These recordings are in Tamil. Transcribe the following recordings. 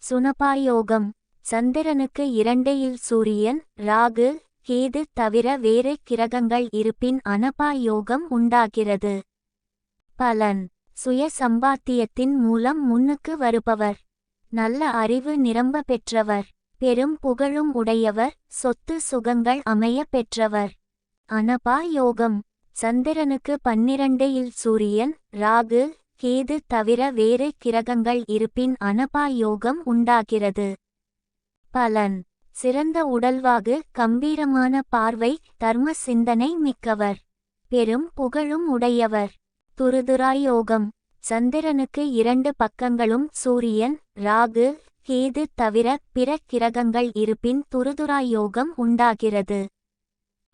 சுனபாயோகம். சந்திரனுக்கு 2 சூரியன், ராகு, கேது தவிர வேறு கிரகங்கள் இருப்பின் அனபாயோகம் உண்டாகிறது. பலன்: சுய சம்பாத்தியத்தின் மூலம் முன்னுக்கு வருபவர், நல்ல அறிவு நிரம்ப பெற்றவர், பெரும் புகழும் உடையவர், சொத்து சுகங்கள் அமைய பெற்றவர். அனபாயோகம். சந்திரனுக்கு 12 சூரியன், ராகு, கேது தவிர வேறு கிரகங்கள் இருப்பின் அனபாயோகம் உண்டாகிறது. பலன்: சிறந்த உடல்வாகு, கம்பீரமான பார்வை, தர்ம சிந்தனை மிக்கவர், பெரும் புகழும் உடையவர். துருதுராயோகம். சந்திரனுக்கு 2 பக்கங்களும் சூரியன், ராகு, கேது தவிர பிற கிரகங்கள் இருப்பின் துருதுராயோகம் உண்டாகிறது.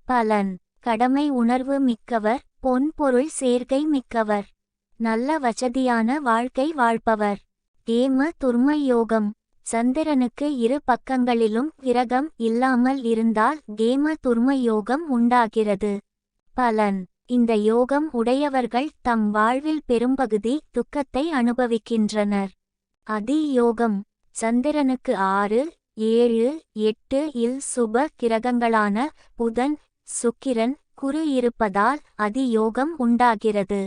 பலன்: கடமை உணர்வு மிக்கவர், பொன் பொருள் சேர்க்கை மிக்கவர், நல்ல வசதியான வாழ்க்கை வாழ்பவர். கேம துர்ம யோகம். சந்திரனுக்கு 2 பக்கங்களிலும் கிரகம் இல்லாமல் இருந்தால் கேம துர்ம யோகம் உண்டாகிறது. பலன்: இந்த யோகம் உடையவர்கள் தம் வாழ்வில் பெரும்பகுதி துக்கத்தை அனுபவிக்கின்றனர். அதி யோகம். சந்திரனுக்கு 6, 7, 8 சுப கிரகங்களான புதன், சுக்கிரன், குரு இருப்பதால் அதி யோகம் உண்டாகிறது.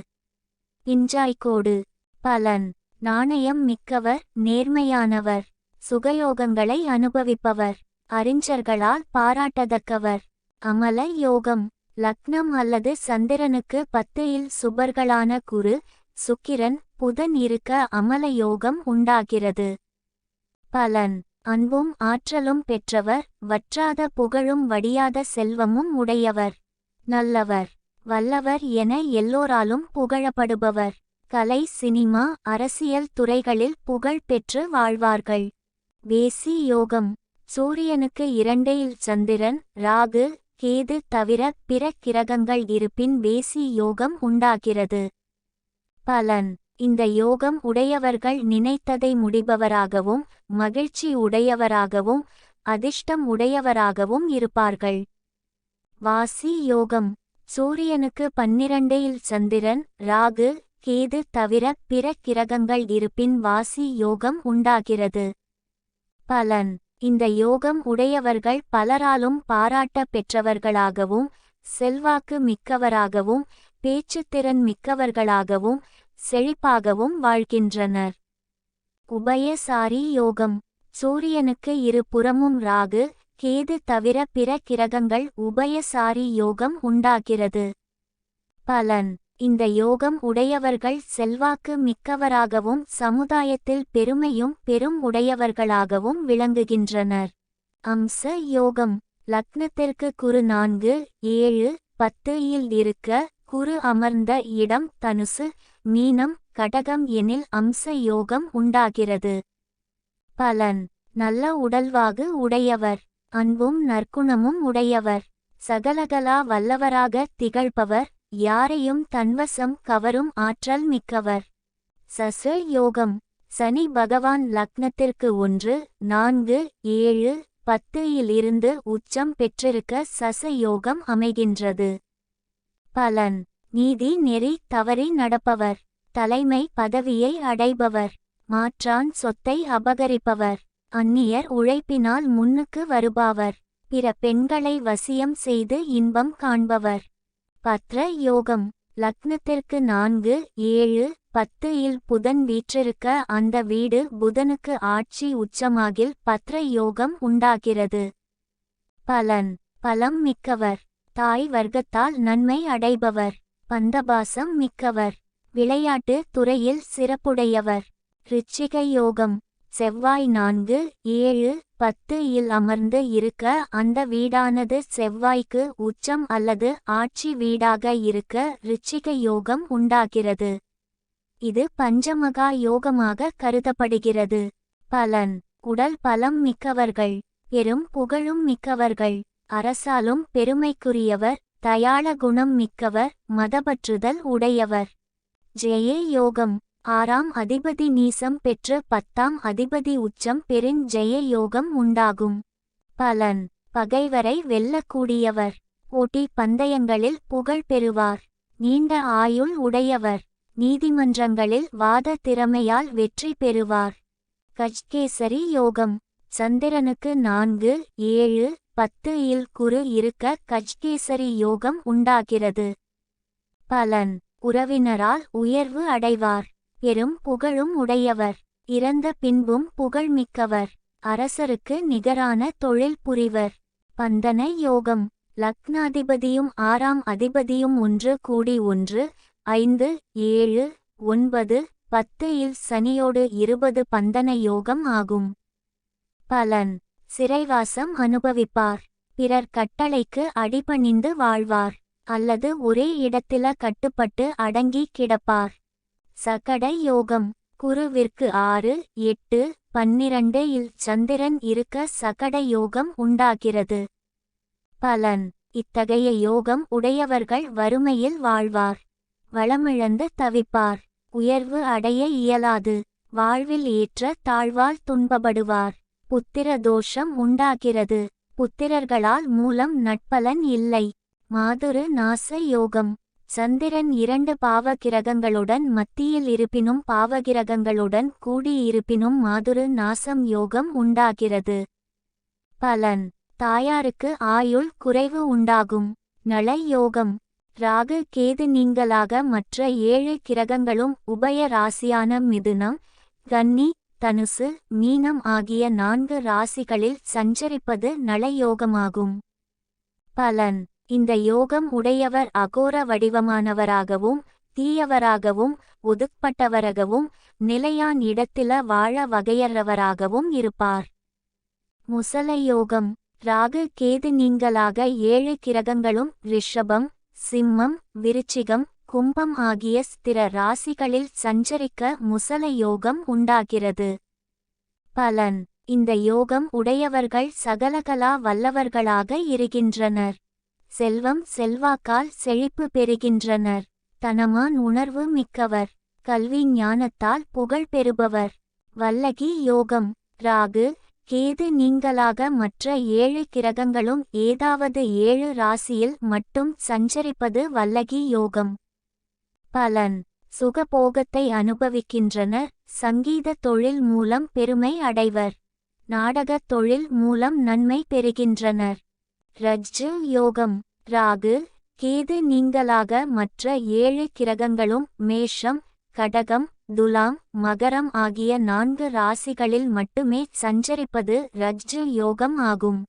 பிஞ்சாய்க்கோடு. பலன்: நாணயம் மிக்கவர், நேர்மையானவர், சுகயோகங்களை அனுபவிப்பவர், அறிஞர்களால் பாராட்டத்தக்கவர். அமல யோகம். லக்னம் அல்லது சந்திரனுக்கு 10 சுபர்களான குரு, சுக்கிரன், புதன் இருக்க அமல யோகம் உண்டாகிறது. பலன்: அன்பும் ஆற்றலும் பெற்றவர், வற்றாத புகழும் வடியாத செல்வமும் உடையவர், நல்லவர், வல்லவர் என எல்லோராலும் புகழப்படுபவர். கலை, சினிமா, அரசியல் துறைகளில் புகழ் பெற்று வாழ்வார்கள். வேசி யோகம். சூரியனுக்கு 2 சந்திரன், ராகு, கேது தவிர பிற கிரகங்கள் இருப்பின் வேசி யோகம் உண்டாகிறது. பலன்: இந்த யோகம் உடையவர்கள் நினைத்ததை முடிப்பவராகவும், மகிழ்ச்சி உடையவராகவும், அதிர்ஷ்டம் உடையவராகவும் இருப்பார்கள். வாசி யோகம். சூரியனுக்கு 12 சந்திரன், ராகு, கேது தவிர பிற கிரகங்கள் இருப்பின் வாசி யோகம் உண்டாகிறது. பலன்: இந்த யோகம் உடையவர்கள் பலராலும் பாராட்ட பெற்றவர்களாகவும், செல்வாக்கு மிக்கவராகவும், பேச்சுத்திறன் மிக்கவர்களாகவும், செழிப்பாகவும் வாழ்கின்றனர். உபயசாரி யோகம். சூரியனுக்கு 2 புறமும் ராகு, கேது தவிர பிற கிரகங்கள் உபயசாரி யோகம் உண்டாகிறது. பலன்: இந்த யோகம் உடையவர்கள் செல்வாக்கு மிக்கவராகவும், சமுதாயத்தில் பெருமையும் பெரும் உடையவர்களாகவும் விளங்குகின்றனர். அம்ச யோகம். லக்னத்திற்கு குரு 4, 7, 10 இருக்க, குரு அமர்ந்த இடம் தனுசு, மீனம், கடகம் எனில் அம்ச யோகம் உண்டாகிறது. பலன்: நல்ல உடல்வாகு உடையவர், அன்பும் நற்குணமும் உடையவர், சகலகலா வல்லவராக திகழ்பவர், யாரையும் தன்வசம் கவரும் ஆற்றல் மிக்கவர். சச யோகம். சனி பகவான் லக்னத்திற்கு 1, 4, 7, 10 இருந்து உச்சம் பெற்றிருக்க சச யோகம் அமைகின்றது. பலன்: நீதி நெறி தவறி நடப்பவர், தலைமை பதவியை அடைபவர், மாற்றான் சொத்தை அபகரிப்பவர், அந்நியர் உழைப்பினால் முன்னுக்கு வருபவர், பிற பெண்களை வசியம் செய்து இன்பம் காண்பவர். பத்ர யோகம். லக்னத்திற்கு 4, 7, 10 புதன் வீற்றிருக்க அந்த வீடு புதனுக்கு ஆட்சி உச்சமாகில் பத்ர யோகம் உண்டாகிறது. பலன்: பலம் மிக்கவர், தாய் வர்க்கத்தால் நன்மை அடைபவர், பந்தபாசம் மிக்கவர், விளையாட்டு துறையில் சிறப்புடையவர். ரிச்சிக யோகம். செவ்வாய் 4, 7, 10 அமர்ந்து இருக்க அந்த வீடானது செவ்வாய்க்கு உச்சம் அல்லது ஆட்சி வீடாக இருக்க ரிச்சிக யோகம் உண்டாகிறது. இது பஞ்சமகா யோகமாக கருதப்படுகிறது. பலன்: உடல் பலம் மிக்கவர்கள், பெரும் புகழும் மிக்கவர்கள், அரசாலும் பெருமைக்குரியவர், தயாள குணம் மிக்கவர், மதபற்றுதல் உடையவர். ஜெய யோகம். 6ஆம் அதிபதி நீசம் பெற்று 10ஆம் அதிபதி உச்சம் பெறின் ஜெய யோகம் உண்டாகும். பலன்: பகைவரை வெல்லக்கூடியவர், போட்டி பந்தயங்களில் புகழ் பெறுவார், நீண்ட ஆயுள் உடையவர், நீதிமன்றங்களில் வாத திறமையால் வெற்றி பெறுவார். கஜ்கேசரி யோகம். சந்திரனுக்கு 4, 7, 10 இல் குரு இருக்க கஜ்கேசரி யோகம் உண்டாகிறது. பலன்: உறவினரால் உயர்வு அடைவார். பெரும் புகழும் உடையவர். இறந்த பின்பும் புகழ்மிக்கவர். அரசருக்கு நிகரான தொழில் புரிவர். பந்தன யோகம். லக்னாதிபதியும் 6ஆம் அதிபதியும் ஒன்று கூடி 1, 5, 7, 9, 10 இல் சனியோடு 20 பந்தன யோகம் ஆகும். பலன்: சிறைவாசம் அனுபவிப்பார். பிறர் கட்டளைக்கு அடிபணிந்து வாழ்வார். அல்லது ஒரே இடத்தில கட்டுப்பட்டு அடங்கி கிடப்பார். சகட யோகம். குருவிற்கு 6, 8, 12 இல் சந்திரன் இருக்க சகட யோகம் உண்டாகிறது. பலன்: இத்தகைய யோகம் உடையவர்கள் வறுமையில் வாழ்வார். வளமிழந்து தவிப்பார். உயர்வு அடைய இயலாது. வாழ்வில் ஏற்ற தாழ்வால் துன்பப்படுவார். புத்திர தோஷம் உண்டாகிறது. புத்திரர்களால் மூலம் நட்பலன் இல்லை. மாதுரு நாச யோகம். சந்திரன் 2 பாவகிரகங்களுடன் மத்தியில் இருப்பினும் பாவகிரகங்களுடன் கூடியிருப்பினும் மாதுரு நாசம் யோகம் உண்டாகிறது. பலன்: தாயாருக்கு ஆயுள் குறைவு உண்டாகும். நல யோகம். ராகு கேது நீங்கலாக மற்ற 7 கிரகங்களும் உபய ராசியான மிதுனம், கன்னி, தனுசு, மீனம் ஆகிய 4 ராசிகளில் சஞ்சரிப்பது நலயோகமாகும். பலன்: இந்த யோகம் உடையவர் அகோர வடிவமானவராகவும் தீயவராகவும் ஒதுக்கப்பட்டவராகவும் நிலையான் இடத்தில வாழ வகையறவராகவும் இருப்பார். முசல யோகம். ராகு கேது நீங்கலாக 7 கிரகங்களும் ரிஷபம், சிம்மம், விருச்சிகம், கும்பம் ஆகிய ஸ்திர ராசிகளில் சஞ்சரிக்க முசல யோகம் உண்டாகிறது. பலன்: இந்த யோகம் உடையவர்கள் சகலகலா வல்லவர்களாக இருக்கின்றனர். செல்வம் செல்வாக்கால் செழிப்பு பெறுகின்றனர். தனமான் உணர்வு மிக்கவர். கல்வி ஞானத்தால் புகழ் பெறுபவர். வல்லகி யோகம். ராகு கேது நீங்கலாக மற்ற 7 கிரகங்களும் ஏதாவது 7 ராசியில் மட்டும் சஞ்சரிப்பது வல்லகி யோகம். பலன்: சுகபோகத்தை அனுபவிக்கின்றனர். சங்கீத தொழில் மூலம் பெருமை அடைவர். நாடகத் தொழில் மூலம் நன்மை பெறுகின்றனர். ரஜ்ஜு யோகம். ராகு கேது நீங்கலாக மற்ற 7 கிரகங்களும் மேஷம், கடகம், துலாம், மகரம் ஆகிய 4 ராசிகளில் மட்டுமே சஞ்சரிப்பது ரஜ்ஜு யோகம் ஆகும்.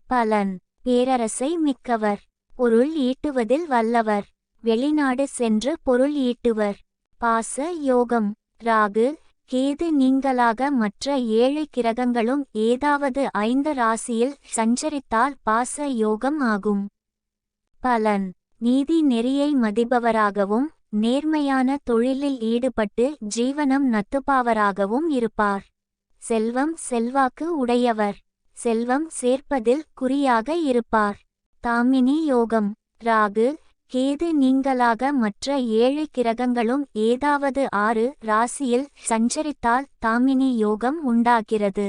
பலன்: பேரரசை மிக்கவர். பொருள் ஈட்டுவதில் வல்லவர். வெளிநாடு சென்று பொருள் ஈட்டுவர். பாச யோகம். ராகு கேது நீங்கலாக மற்ற 7 கிரகங்களும் ஏதாவது 5 ராசியில் சஞ்சரித்தால் பாச யோகம் ஆகும். பலன்: நீதி நெறியை மதிப்பவராகவும் நேர்மையான தொழிலில் ஈடுபட்டு ஜீவனம் நத்துப்பாவராகவும் இருப்பார். செல்வம் செல்வாக்கு உடையவர். செல்வம் சேர்ப்பதில் குறியாக இருப்பார். தாமினி யோகம். ராகு கேது நீங்கலாக மற்ற 7 கிரகங்களும் ஏதாவது 6 ராசியில் சஞ்சரித்தால் தாமினி யோகம் உண்டாகிறது.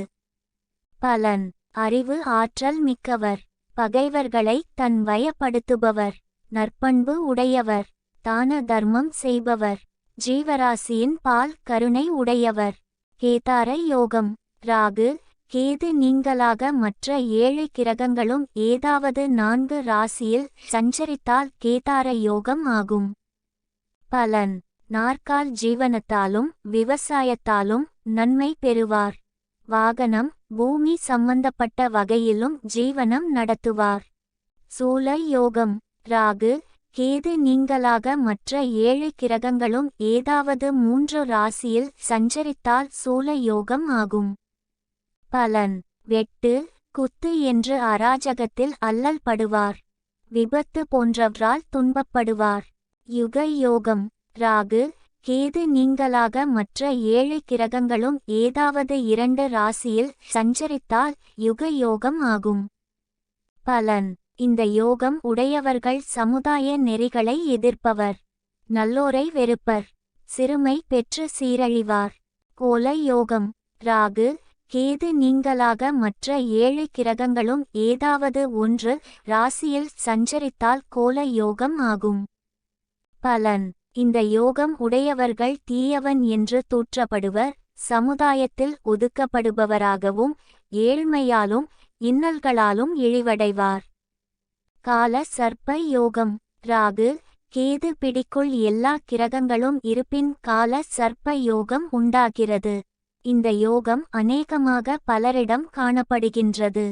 பலன்: அறிவு ஆற்றல் மிக்கவர். பகைவர்களை தன் வயப்படுத்துபவர். நற்பண்பு உடையவர். தான தர்மம் செய்பவர். ஜீவராசியின் பால் கருணை உடையவர். கேதார யோகம். ராகு கேது நீங்கலாக மற்ற 7 கிரகங்களும் ஏதாவது 4 ராசியில் சஞ்சரித்தால் கேதார யோகம் ஆகும். பலன்: நாற்கால் ஜீவனத்தாலும் விவசாயத்தாலும் நன்மை பெறுவார். வாகனம் பூமி சம்பந்தப்பட்ட வகையிலும் ஜீவனம் நடத்துவார். சூல யோகம். ராகு கேது நீங்கலாக மற்ற 7 கிரகங்களும் ஏதாவது 3 ராசியில் சஞ்சரித்தால் சூல யோகம் ஆகும். பலன்: வெட்டு குத்து என்று அராஜகத்தில் அல்லல் படுவார். விபத்து போன்றவரால் துன்பப்படுவார். யுக யோகம். ராகு கேது நீங்கலாக மற்ற 7 கிரகங்களும் ஏதாவது 2 ராசியில் சஞ்சரித்தால் யுக யோகம் ஆகும். பலன்: இந்த யோகம் உடையவர்கள் சமுதாய நெறிகளை எதிர்ப்பவர். நல்லோரை வெறுப்பர். சிறுமை பெற்று சீரழிவார். கோல யோகம். ராகு கேது நீங்கலாக மற்ற 7 கிரகங்களும் ஏதாவது 1 ராசியில் சஞ்சரித்தால் கோல யோகம் ஆகும். பலன்: இந்த யோகம் உடையவர்கள் தீயவன் என்று தூற்றப்படுவர். சமுதாயத்தில் ஒதுக்கப்படுபவராகவும் ஏழ்மையாலும் இன்னல்களாலும் இழிவடைவார். கால சர்ப்ப யோகம். ராகு கேது பிடிக்குள் எல்லா கிரகங்களும் இருப்பின் கால சர்ப்ப யோகம் உண்டாகிறது. இந்த யோகம் அநேகமாக பலரிடம் காணப்படுகின்றது.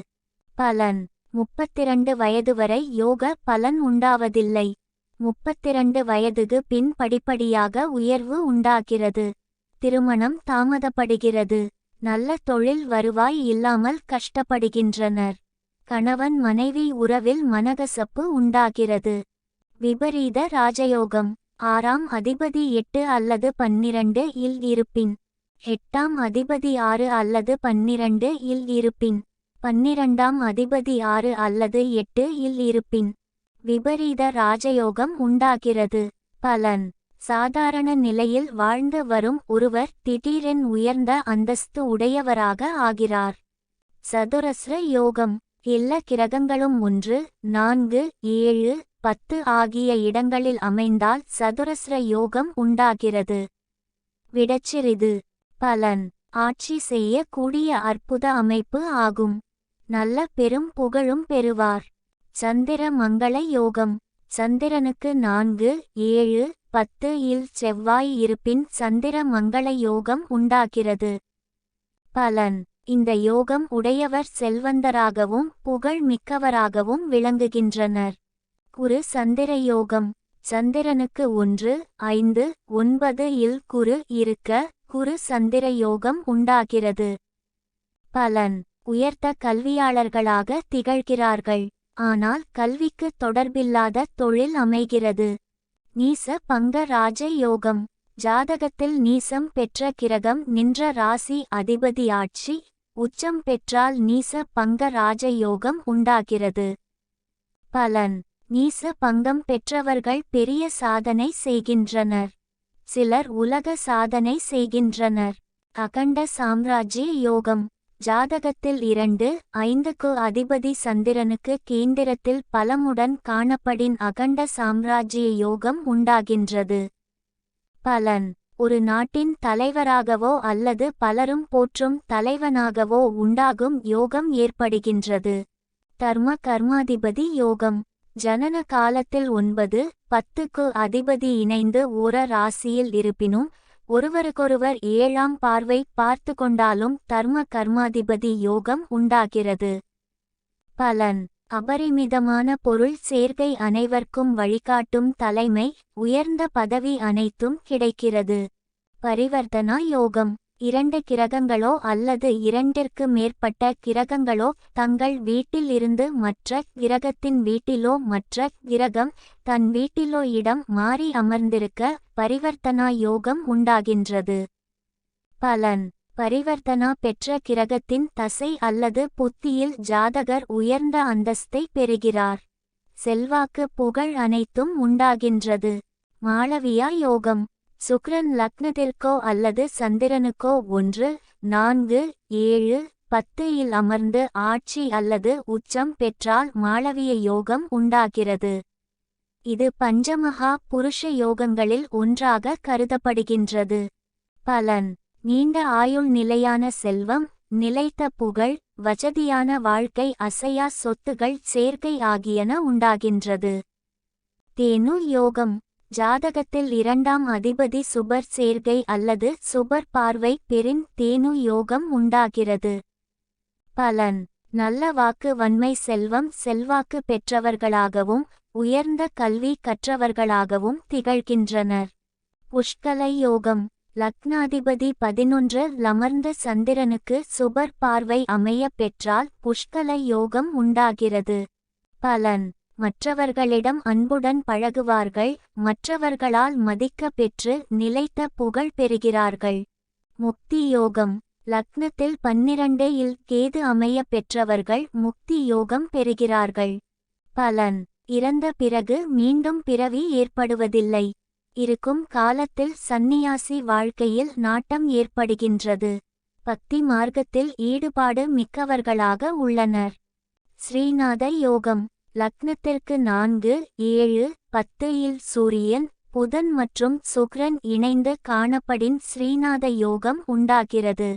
பலன். 32 வயது வரை யோக பலன் உண்டாவதில்லை. 32 வயதுக்கு பின் படிப்படியாக உயர்வு உண்டாகிறது. திருமணம் தாமதப்படுகிறது. நல்ல தொழில் வருவாய் இல்லாமல் கஷ்டப்படுகின்றனர். கணவன் மனைவி உறவில் மனகசப்பு உண்டாகிறது. விபரீத ராஜயோகம். 6ஆம் அதிபதி 8 அல்லது 12 இல் இருப்பின், 8ஆம் அதிபதி 6 அல்லது 12 இல் இருப்பின், 12ஆம் அதிபதி 6 அல்லது 8 இல் இருப்பின் விபரீத ராஜயோகம் உண்டாகிறது. பலன். சாதாரண நிலையில் வாழ்ந்து வரும் ஒருவர் திடீரென் உயர்ந்த அந்தஸ்து உடையவராக ஆகிறார். சதுரஸ்ர யோகம். எல்லா கிரகங்களும் 1, 4, 7, 10 ஆகிய இடங்களில் அமைந்தால் சதுரஸ்ர யோகம் உண்டாகிறது. விடச்சிறிது. பலன். ஆட்சி செய்ய கூடிய அற்புத அமைப்பு ஆகும். நல்ல பெரும் புகழும் பெறுவார். சந்திர மங்கள யோகம். சந்திரனுக்கு 4, 7, 10 இல் செவ்வாய் இருப்பின் சந்திர மங்கள யோகம் உண்டாகிறது. பலன். இந்த யோகம் உடையவர் செல்வந்தராகவும் புகழ் மிக்கவராகவும் விளங்குகின்றனர். குரு சந்திர யோகம். சந்திரனுக்கு 1, 5, 9 இல் குரு இருக்க குரு சந்திர யோகம் உண்டாகிறது. பலன். உயர்ந்த கல்வியாளர்களாக திகழ்கிறார்கள். ஆனால் கல்விக்கு தொடர்பில்லாத தொழில் அமைகிறது. நீச பங்க ராஜ யோகம். ஜாதகத்தில் நீசம் பெற்ற கிரகம் நின்ற ராசி அதிபதி ஆட்சி உச்சம் பெற்றால் நீச பங்க ராஜ யோகம் உண்டாகிறது. பலன். நீச பங்கம் பெற்றவர்கள் பெரிய சாதனை செய்கின்றனர். சிலர் உலக சாதனை செய்கின்றனர். அகண்ட சாம்ராஜ்ய யோகம். ஜாதகத்தில் 2, 5க்கு அதிபதி சந்திரனுக்கு கேந்திரத்தில் பலமுடன் காணப்படின் அகண்ட சாம்ராஜ்ய யோகம் உண்டாகின்றது. பலன். ஒரு நாட்டின் தலைவராகவோ அல்லது பலரும் போற்றும் தலைவனாகவோ உண்டாகும் யோகம் ஏற்படுகின்றது. தர்ம கர்மாதிபதி யோகம். ஜனன காலத்தில் 9, 10க்கு அதிபதி இணைந்து ஓர ராசியில் இருப்பினும் ஒருவருக்கொருவர் 7ஆம் பார்வை பார்த்து கொண்டாலும் தர்ம கர்மாதிபதி யோகம் உண்டாகிறது. பலன். அபரிமிதமான பொருள் சேர்க்கை அனைவர்க்கும் வழிகாட்டும் தலைமை உயர்ந்த பதவி அனைத்தும் கிடைக்கிறது. பரிவர்த்தனா யோகம். 2 கிரகங்களோ அல்லது 2ற்கு மேற்பட்ட கிரகங்களோ தங்கள் வீட்டில் இருந்து மற்ற கிரகத்தின் வீட்டிலோ மற்ற கிரகம் தன் வீட்டிலோ இடம் மாறி அமர்ந்திருக்க பரிவர்த்தனா யோகம் உண்டாகின்றது. பலன். பரிவர்த்தனா பெற்ற கிரகத்தின் தசை அல்லது புத்தியில் ஜாதகர் உயர்ந்த அந்தஸ்தை பெறுகிறார். செல்வாக்கு புகழ் அனைத்தும் உண்டாகின்றது. மாளவியா யோகம். சுக்கிரன் லக்னத்திற்கோ அல்லது சந்திரனுக்கோ 1, 4, 7, 10 இல் அமர்ந்து ஆட்சி அல்லது உச்சம் பெற்றால் மாளவிய யோகம் உண்டாகிறது. இது பஞ்சமகா புருஷ யோகங்களில் ஒன்றாக கருதப்படுகின்றது. பலன். நீண்ட ஆயுள் நிலையான செல்வம் நிலைத்த புகழ் வசதியான வாழ்க்கை அசையா சொத்துகள் சேர்க்கை ஆகியன உண்டாகின்றது. தேனு யோகம். ஜாதகத்தில் 2ஆம் அதிபதி சுபர் சேர்க்கை அல்லது சுபர் பார்வை பெறின் தேனு யோகம் உண்டாகிறது. பலன். நல்ல வாக்கு வன்மை செல்வம் செல்வாக்கு பெற்றவர்களாகவும் உயர்ந்த கல்வி கற்றவர்களாகவும் திகழ்கின்றனர். புஷ்கல யோகம். லக்னாதிபதி 11 அமர்ந்த சந்திரனுக்கு சுபர் பார்வை அமைய பெற்றால் புஷ்கல யோகம் உண்டாகிறது. பலன். மற்றவர்களிடம் அன்புடன் பழகுவார்கள். மற்றவர்களால் மதிக்க பெற்று நிலைத்த புகழ் பெறுகிறார்கள். முக்தி யோகம். லக்னத்தில் 12 இல் கேது அமைய பெற்றவர்கள் முக்தி யோகம் பெறுகிறார்கள். பலன். இறந்த பிறகு மீண்டும் பிறவி ஏற்படுவதில்லை. இருக்கும் காலத்தில் சந்நியாசி வாழ்க்கையில் நாட்டம் ஏற்படுகின்றது. பக்தி மார்க்கத்தில் ஈடுபாடு மிக்கவர்களாக உள்ளனர். ஸ்ரீநாத யோகம். லக்னத்திற்கு 4, 7, 10 இல் சூரியன் புதன் மற்றும் சுக்கிரன் இணைந்து காணப்படின் ஸ்ரீநாத யோகம் உண்டாகிறது.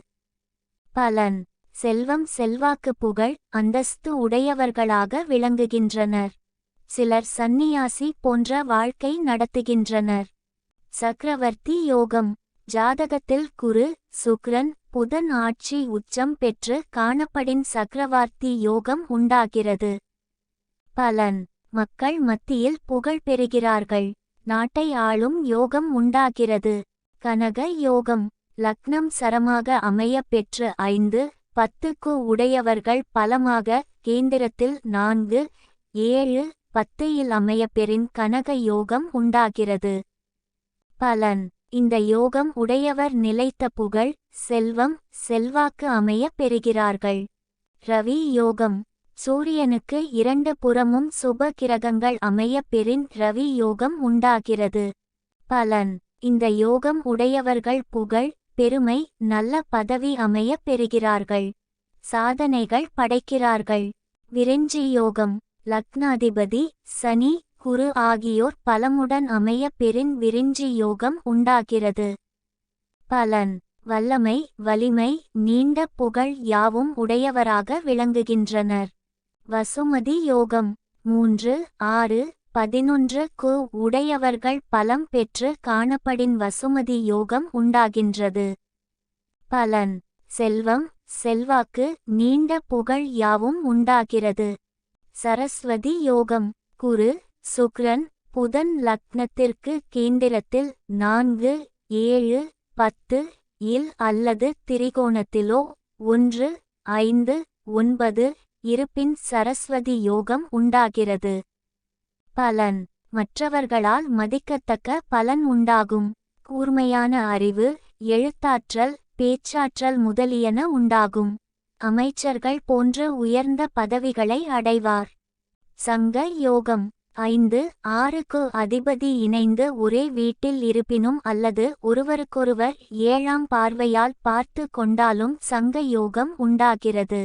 பலன்: செல்வம், செல்வாக்கு, புகழ், அந்தஸ்து உடையவர்களாக விளங்குகின்றனர். சிலர் சந்நியாசி போன்ற வாழ்க்கை நடத்துகின்றனர். சக்ரவர்த்தி யோகம்: ஜாதகத்தில் குரு, சுக்கிரன், புதன் ஆட்சி உச்சம் பெற்று காணப்படின் சக்ரவர்த்தி யோகம் உண்டாகிறது. பலன்: மக்கள் மத்தியில் புகழ் பெறுகிறார்கள். நாட்டை ஆளும் யோகம் உண்டாகிறது. கனக யோகம்: லக்னம் சரமாக அமைய பெற்று 5-10க்கு உடையவர்கள் பலமாக கேந்திரத்தில் 4-7-10 இல் அமைய பெறின் கனக யோகம் உண்டாகிறது. பலன்: இந்த யோகம் உடையவர் நிலைத்த புகழ், செல்வம், செல்வாக்கு அமைய பெறுகிறார்கள். ரவி யோகம்: சூரியனுக்கு 2 புறமும் சுப கிரகங்கள் அமைய பெறின் ரவி யோகம் உண்டாகிறது. பலன்: இந்த யோகம் உடையவர்கள் புகழ், பெருமை, நல்ல பதவி அமைய பெறுகிறார்கள். சாதனைகள் படைக்கிறார்கள். விரிஞ்சி யோகம்: லக்னாதிபதி சனி, குரு ஆகியோர் பலமுடன் அமைய பெறின் விரிஞ்சி யோகம் உண்டாகிறது. பலன்: வல்லமை, வலிமை, நீண்ட புகழ் யாவும் உடையவராக விளங்குகின்றனர். வசுமதி யோகம்: 3-6-11க்கு உடையவர்கள் பலம் பெற்று காணப்படின் வசுமதி யோகம் உண்டாகின்றது. பலன்: செல்வம், செல்வாக்கு, நீண்ட புகழ் யாவும் உண்டாகிறது. சரஸ்வதி யோகம்: குரு, சுக்கிரன், புதன் லக்னத்திற்கு கேந்திரத்தில் 4-7-10 இல் அல்லது திரிகோணத்திலோ 1-5-9 இருப்பின் சரஸ்வதி யோகம் உண்டாகிறது. பலன்: மற்றவர்களால் மதிக்கத்தக்க பலன் உண்டாகும். கூர்மையான அறிவு, எழுத்தாற்றல், பேச்சாற்றல் முதலியன உண்டாகும். அமைச்சர்கள் போன்ற உயர்ந்த பதவிகளை அடைவார். சங்க யோகம்: 5-6க்கு அதிபதி இணைந்து ஒரே வீட்டில் இருப்பினும் அல்லது ஒருவருக்கொருவர் 7ஆம் பார்வையால் பார்த்து கொண்டாலும் சங்க யோகம் உண்டாகிறது.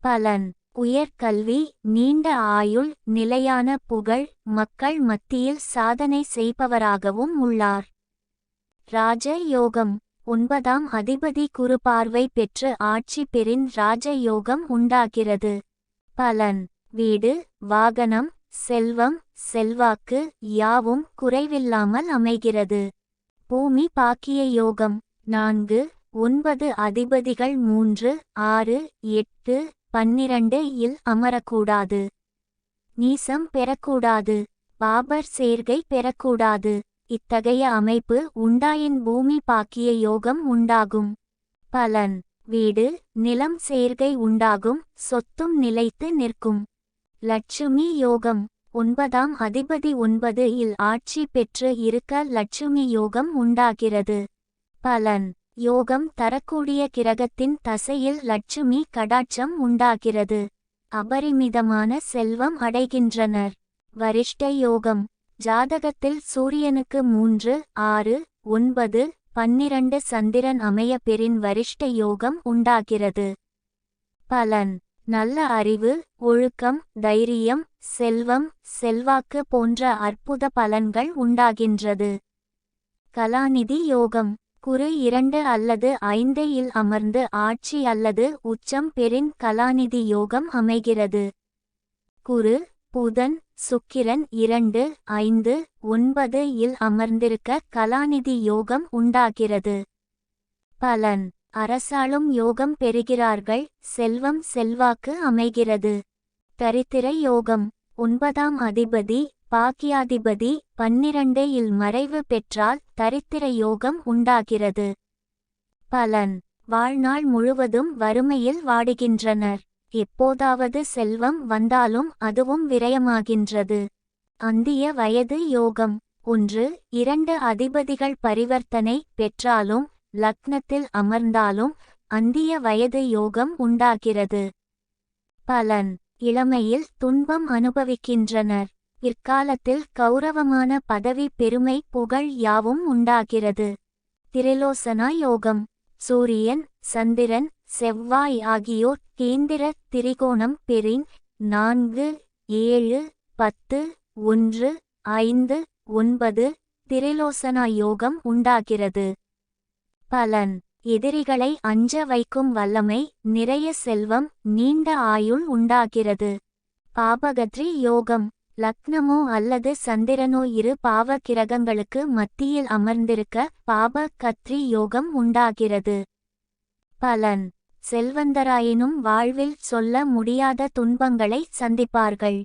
பலன்: உயர்கல்வி, நீண்ட ஆயுள், நிலையான புகழ், மக்கள் மத்தியில் சாதனை செய்பவராகவும் உள்ளார். ராஜ யோகம்: 9ஆம் அதிபதி குரு பார்வை பெற்று ஆட்சி பெறின் ராஜ யோகம் உண்டாகிறது. பலன்: வீடு, வாகனம், செல்வம், செல்வாக்கு யாவும் குறைவில்லாமல் அமைகிறது. பூமி பாக்கிய யோகம்: 4-9 அதிபதிகள் 3-6-8-12 இல் அமரக்கூடாது. நீசம் பெறக்கூடாது. பாபர் சேர்க்கை பெறக்கூடாது. இத்தகைய அமைப்பு உண்டாயின் பூமி பாக்கிய யோகம் உண்டாகும். பலன்: வீடு, நிலம் சேர்க்கை உண்டாகும். சொத்தும் நிலைத்து நிற்கும். லட்சுமி யோகம்: 9ஆம் அதிபதி 9 இல் ஆட்சி பெற்று இருக்க லட்சுமி யோகம் உண்டாகிறது. பலன்: யோகம் தரக்கூடிய கிரகத்தின் தசையில் லட்சுமி கடாட்சம் உண்டாகிறது. அபரிமிதமான செல்வம் அடைகின்றனர். வரிஷ்ட யோகம்: ஜாதகத்தில் சூரியனுக்கு 3-6-9-12 சந்திரன் அமைய பெறின் வரிஷ்ட யோகம் உண்டாகிறது. பலன்: நல்ல அறிவு, ஒழுக்கம், தைரியம், செல்வம், செல்வாக்கு போன்ற அற்புத பலன்கள் உண்டாகின்றது. கலாநிதி யோகம்: குரு 2 அல்லது 5 இல் அமர்ந்து ஆட்சி அல்லது உச்சம் பெறின் கலாநிதி யோகம் அமைகிறது. குரு, புதன், சுக்கிரன் 2-5-9 இல் அமர்ந்திருக்க கலாநிதி யோகம் உண்டாகிறது. பலன்: அரசாளும் யோகம் பெறுகிறார்கள். செல்வம், செல்வாக்கு அமைகிறது. தரித்திர யோகம்: 9ஆம் அதிபதி பாக்கியாதிபதி 12 இல் மறைவு பெற்றால் தரித்திர யோகம் உண்டாகிறது. பலன்: வாழ்நாள் முழுவதும் வறுமையில் வாடுகின்றனர். எப்போதாவது செல்வம் வந்தாலும் அதுவும் விரயமாகின்றது. அந்திய வயது யோகம்: 1-2 அதிபதிகள் பரிவர்த்தனை பெற்றாலும் லக்னத்தில் அமர்ந்தாலும் அந்திய வயது யோகம் உண்டாகிறது. பலன்: இளமையில் துன்பம் அனுபவிக்கின்றனர். பிற்காலத்தில் கௌரவமான பதவி, பெருமை, புகழ் யாவும் உண்டாகிறது. திரிலோசனா யோகம்: சூரியன், சந்திரன், செவ்வாய் ஆகியோர் கேந்திர திரிகோணம் பெறின் 4-7-10-1-5 9 திரிலோசனா யோகம் உண்டாகிறது. பலன்: எதிரிகளை அஞ்ச வைக்கும் வல்லமை, நிறைய செல்வம், நீண்ட ஆயுள் உண்டாகிறது. பாபகத்ரி யோகம்: லக்னமோ அல்லது சந்திரனோ இரு பாவ கிரகங்களுக்கு மத்தியில் அமர்ந்திருக்க பாப-கத்ரி யோகம் உண்டாகிறது. பலன்: செல்வந்தராயினும் வாழ்வில் சொல்ல முடியாத துன்பங்களை சந்திப்பார்கள்.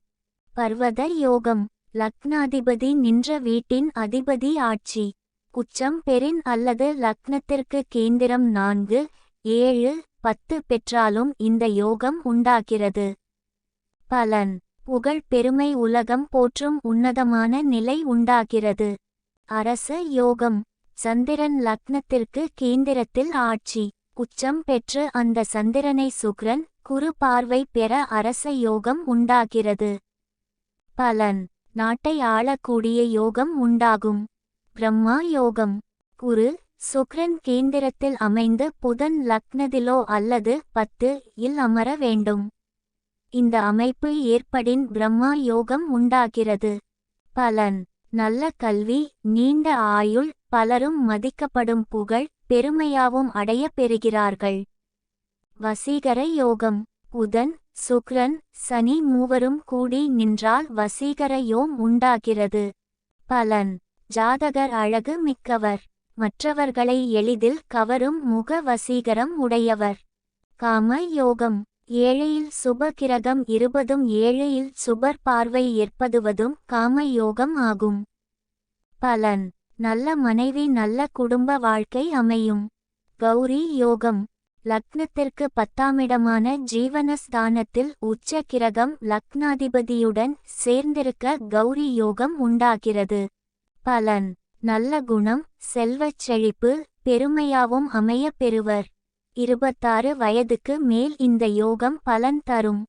பர்வத யோகம்: லக்னாதிபதி நின்ற வீட்டின் அதிபதி ஆட்சி. உச்சம் பெறின் அல்லது லக்னத்திற்கு கேந்திரம் 4, 7, 10 பெற்றாலும் இந்த யோகம் உண்டாகிறது. பலன்: புகழ் பெருமை உலகம் போற்றும் உன்னதமான நிலை உண்டாகிறது. அரச யோகம்: சந்திரன் லக்னத்திற்கு கேந்திரத்தில் ஆட்சி. உச்சம் பெற்று அந்த சந்திரனை சுக்கிரன், குரு பார்வை பெற அரச யோகம் உண்டாகிறது. பலன்: நாட்டை ஆளக்கூடிய யோகம் உண்டாகும். பிரம்மா யோகம்: குரு, சுக்கிரன் கேந்திரத்தில் அமைந்து புதன் லக்னத்திலோ அல்லது 10 இல் அமர வேண்டும். இந்த அமைப்பு ஏற்படின் பிரம்மா யோகம் உண்டாகிறது. பலன்: நல்ல கல்வி, நீண்ட ஆயுள், பலரும் மதிக்கப்படும் புகழ், பெருமையாவும் அடைய பெறுகிறார்கள். வசீகர யோகம்: புதன், சுக்கிரன், சனி மூவரும் கூடி நின்றால் வசீகர யோகம் உண்டாகிறது. பலன்: ஜாதகர் அழகு மிக்கவர், மற்றவர்களை எளிதில் கவரும் முக வசீகரம் உடையவர். காம யோகம்: ஏழையில் சுப கிரகம் 20 ஏழையில் சுபர் பார்வை ஏற்படுவதும் காம யோகம் ஆகும். பலன்: நல்ல மனைவி, நல்ல குடும்ப வாழ்க்கை அமையும். கௌரி யோகம்: லக்னத்திற்கு 10ஆம் இடமான ஜீவனஸ்தானத்தில் உச்ச கிரகம் லக்னாதிபதியுடன் சேர்ந்திருக்க கௌரி யோகம் உண்டாகிறது. பலன்: நல்ல குணம், செல்வச் செழிப்பு, பெருமையாவும் அமைய பெறுவர். 26 வயதுக்கு மேல் இந்த யோகம் பலன் தரும்.